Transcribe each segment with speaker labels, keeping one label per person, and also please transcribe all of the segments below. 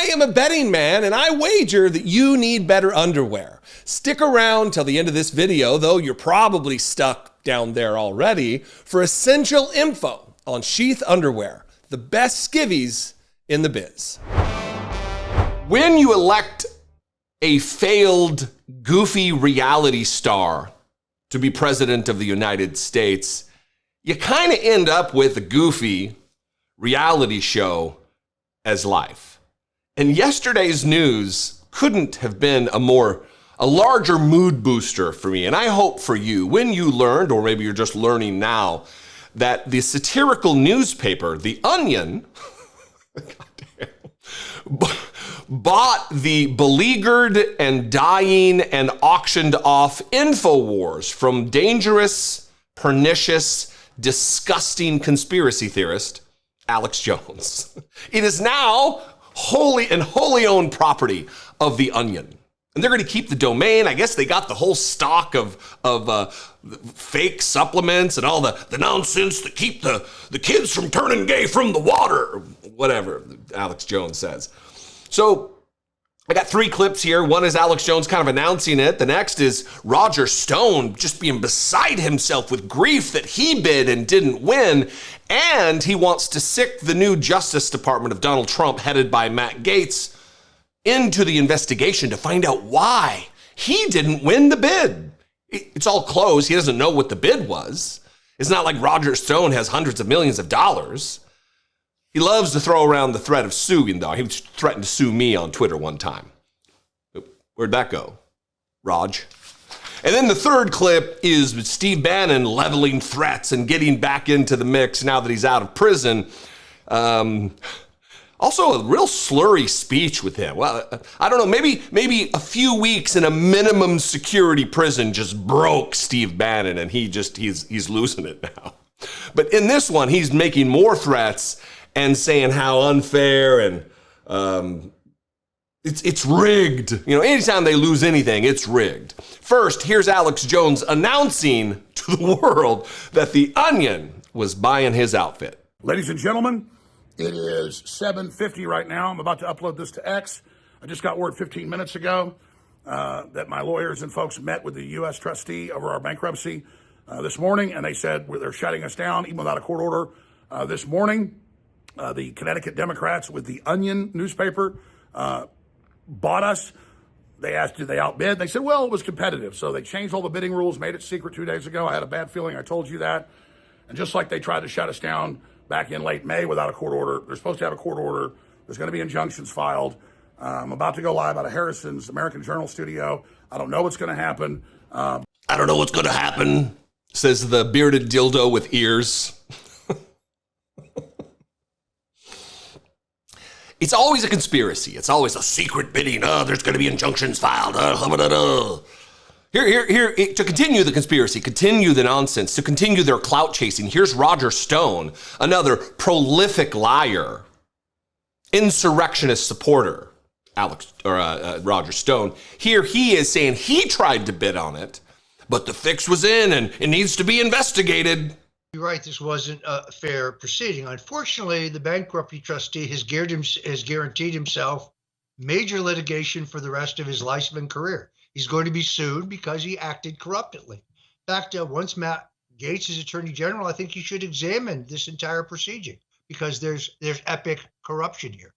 Speaker 1: I am a betting man, and I wager that you need better underwear. Stick around till the end of this video, though you're probably stuck down there already, for essential info on Sheath underwear, the best skivvies in the biz. When you elect a failed, goofy reality star to be president of the United States, you kind of end up with a goofy reality show as life. And yesterday's news couldn't have been a larger mood booster for me. And I hope for you, when you learned, or maybe you're just learning now, that the satirical newspaper, The Onion, bought the beleaguered and dying and auctioned off Infowars from dangerous, pernicious, disgusting conspiracy theorist Alex Jones. It is now wholly owned property of The Onion. And they're going to keep the domain. I guess they got the whole stock of fake supplements and all the nonsense that keep the kids from turning gay from the water, or whatever Alex Jones says. So I got 3 clips here. One is Alex Jones kind of announcing it. The next is Roger Stone just being beside himself with grief that he bid and didn't win. And he wants to sick the new Justice Department of Donald Trump, headed by Matt Gaetz, into the investigation to find out why he didn't win the bid. It's all closed. He doesn't know what the bid was. It's not like Roger Stone has hundreds of millions of dollars. He loves to throw around the threat of suing, though. He threatened to sue me on Twitter one time. Where'd that go, Raj? And then the third clip is Steve Bannon leveling threats and getting back into the mix now that he's out of prison. Also a real slurry speech with him. Well, I don't know, maybe a few weeks in a minimum security prison just broke Steve Bannon, and he's losing it now. But in this one, he's making more threats and saying how unfair and it's rigged. You know, anytime they lose anything, it's rigged. First, here's Alex Jones announcing to the world that The Onion was buying his outfit.
Speaker 2: Ladies and gentlemen, it is 7:50 right now. I'm about to upload this to X. I just got word 15 minutes ago that my lawyers and folks met with the U.S. trustee over our bankruptcy this morning, and they said they're shutting us down even without a court order this morning. The Connecticut Democrats with The Onion newspaper bought us. They asked, did they outbid? They said, well, it was competitive. So they changed all the bidding rules, made it secret 2 days ago. I had a bad feeling. I told you that. And just like they tried to shut us down back in late May without a court order, they're supposed to have a court order. There's going to be injunctions filed. I'm about to go live out of Harrison's American Journal studio. I don't know what's going to happen.
Speaker 1: I don't know what's going to happen, says the bearded dildo with ears. It's always a conspiracy. It's always a secret bidding. Oh, there's going to be injunctions filed. Here, to continue the conspiracy, continue the nonsense, to continue their clout chasing, here's Roger Stone, another prolific liar, insurrectionist supporter, Roger Stone. Here he is saying he tried to bid on it, but the fix was in and it needs to be investigated.
Speaker 3: You're right, this wasn't a fair proceeding. Unfortunately, the bankruptcy trustee has guaranteed himself major litigation for the rest of his life and career. He's going to be sued because he acted corruptly. In fact, once Matt Gaetz is Attorney General, I think he should examine this entire proceeding because there's epic corruption here.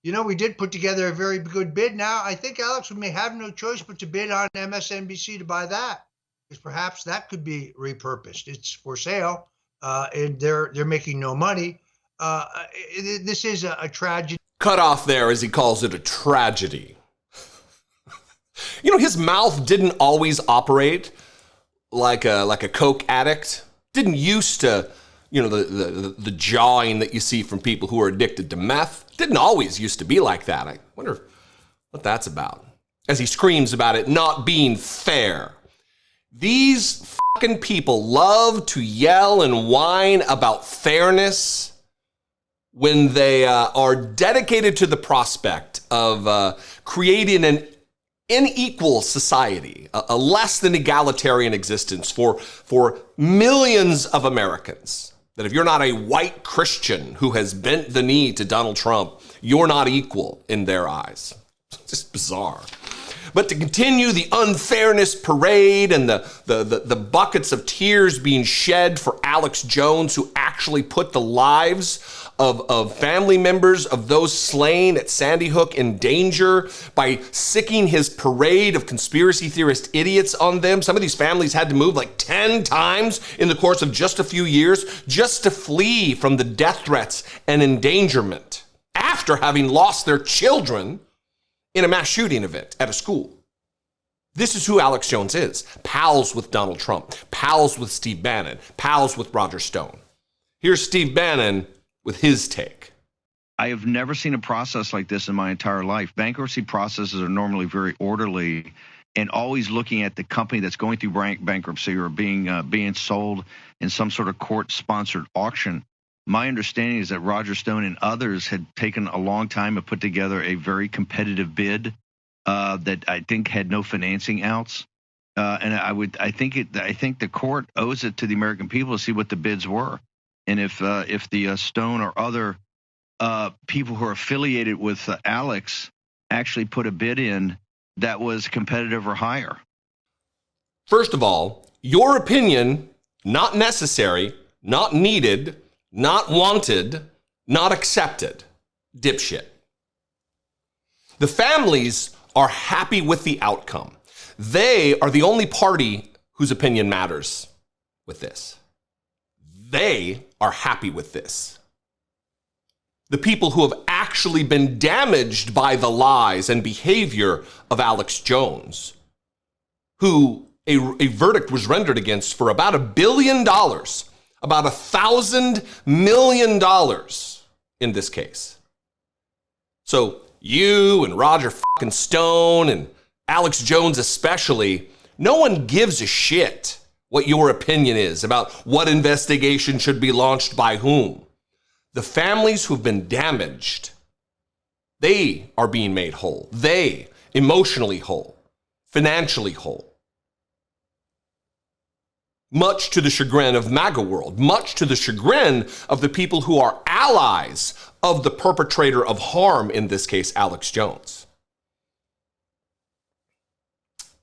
Speaker 3: You know, we did put together a very good bid. Now, I think, Alex, we may have no choice but to bid on MSNBC to buy that, because perhaps that could be repurposed. It's for sale. And they're making no money. This is a tragedy.
Speaker 1: Cut off there, as he calls it, a tragedy. You know, his mouth didn't always operate like a coke addict. Didn't used to, you know, the jawing that you see from people who are addicted to meth. Didn't always used to be like that. I wonder what that's about. As he screams about it not being fair. These fucking people love to yell and whine about fairness when they are dedicated to the prospect of creating an unequal society, a less than egalitarian existence for millions of Americans. That if you're not a white Christian who has bent the knee to Donald Trump you're not equal in their eyes. It's just bizarre. But to continue the unfairness parade and the buckets of tears being shed for Alex Jones, who actually put the lives of family members of those slain at Sandy Hook in danger by sicking his parade of conspiracy theorist idiots on them. Some of these families had to move like 10 times in the course of just a few years just to flee from the death threats and endangerment after having lost their children in a mass shooting event at a school. This is who Alex Jones is. Pals with Donald Trump, pals with Steve Bannon, pals with Roger Stone. Here's Steve Bannon with his take.
Speaker 4: I have never seen a process like this in my entire life. Bankruptcy processes are normally very orderly and always looking at the company that's going through bankruptcy or being sold in some sort of court-sponsored auction. My understanding is that Roger Stone and others had taken a long time to put together a very competitive bid that I think had no financing outs. And I think the court owes it to the American people to see what the bids were. And if the Stone or other people who are affiliated with Alex actually put a bid in that was competitive or higher.
Speaker 1: First of all, your opinion, not necessary, not needed, not wanted, not accepted. Dipshit. The families are happy with the outcome. They are the only party whose opinion matters with this. They are happy with this. The people who have actually been damaged by the lies and behavior of Alex Jones, who a verdict was rendered against for about $1 billion, about $1,000 million in this case. So you and Roger fucking Stone and Alex Jones especially, no one gives a shit what your opinion is about what investigation should be launched by whom. The families who've been damaged, they are being made whole. They, emotionally whole, financially whole. Much to the chagrin of MAGA world, much to the chagrin of the people who are allies of the perpetrator of harm, in this case, Alex Jones.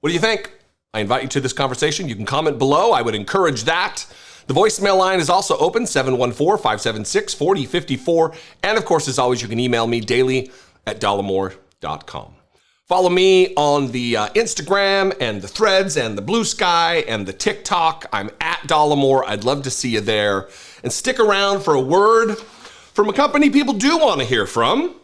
Speaker 1: What do you think? I invite you to this conversation. You can comment below. I would encourage that. The voicemail line is also open, 714-576-4054. And of course, as always, you can email me daily at dollemore.com. Follow me on the Instagram and the Threads and the Blue Sky and the TikTok. I'm at Dollemore. I'd love to see you there. And stick around for a word from a company people do want to hear from,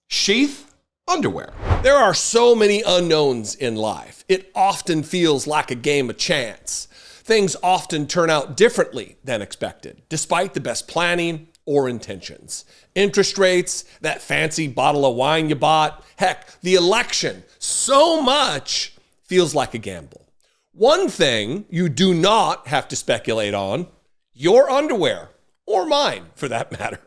Speaker 1: Sheath Underwear. There are so many unknowns in life. It often feels like a game of chance. Things often turn out differently than expected, despite the best planning or intentions. Interest rates, that fancy bottle of wine you bought, heck, the election, so much feels like a gamble. One thing you do not have to speculate on, your underwear, or mine for that matter.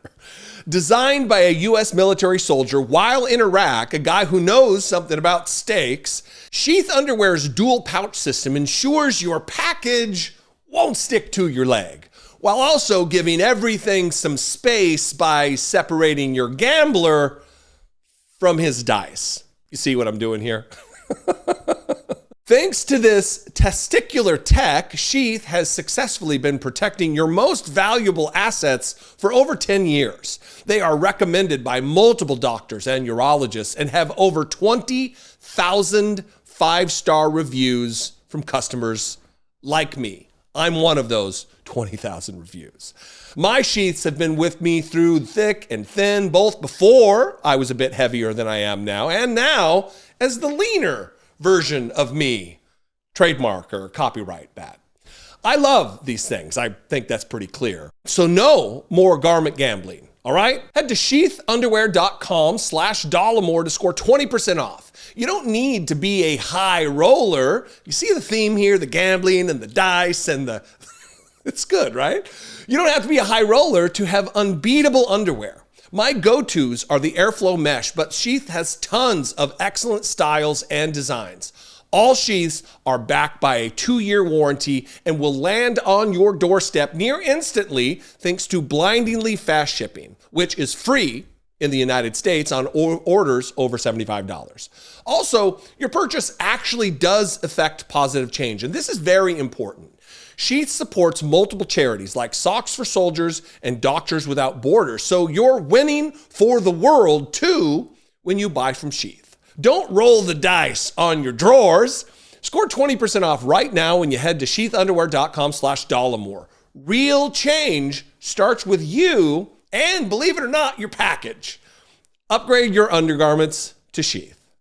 Speaker 1: Designed by a U.S. military soldier while in Iraq, a guy who knows something about steaks, Sheath Underwear's dual pouch system ensures your package won't stick to your leg, while also giving everything some space by separating your gambler from his dice. You see what I'm doing here? Thanks to this testicular tech, Sheath has successfully been protecting your most valuable assets for over 10 years. They are recommended by multiple doctors and urologists and have over 20,000 five-star reviews from customers like me. I'm one of those 20,000 reviews. My sheaths have been with me through thick and thin, both before I was a bit heavier than I am now, and now as the leaner version of me. Trademark or copyright that. I love these things. I think that's pretty clear. So no more garment gambling, all right? Head to sheathunderwear.com/Dollemore to score 20% off. You don't need to be a high roller. You see the theme here, the gambling and the dice and the... It's good, right? You don't have to be a high roller to have unbeatable underwear. My go-tos are the Airflow Mesh, but Sheath has tons of excellent styles and designs. All sheaths are backed by a 2-year warranty and will land on your doorstep near instantly thanks to blindingly fast shipping, which is free in the United States on orders over $75. Also, your purchase actually does affect positive change, and this is very important. Sheath supports multiple charities like Socks for Soldiers and Doctors Without Borders, so you're winning for the world too when you buy from Sheath. Don't roll the dice on your drawers. Score 20% off right now when you head to sheathunderwear.com/Dollemore. Real change starts with you and, believe it or not, your package. Upgrade your undergarments to Sheath.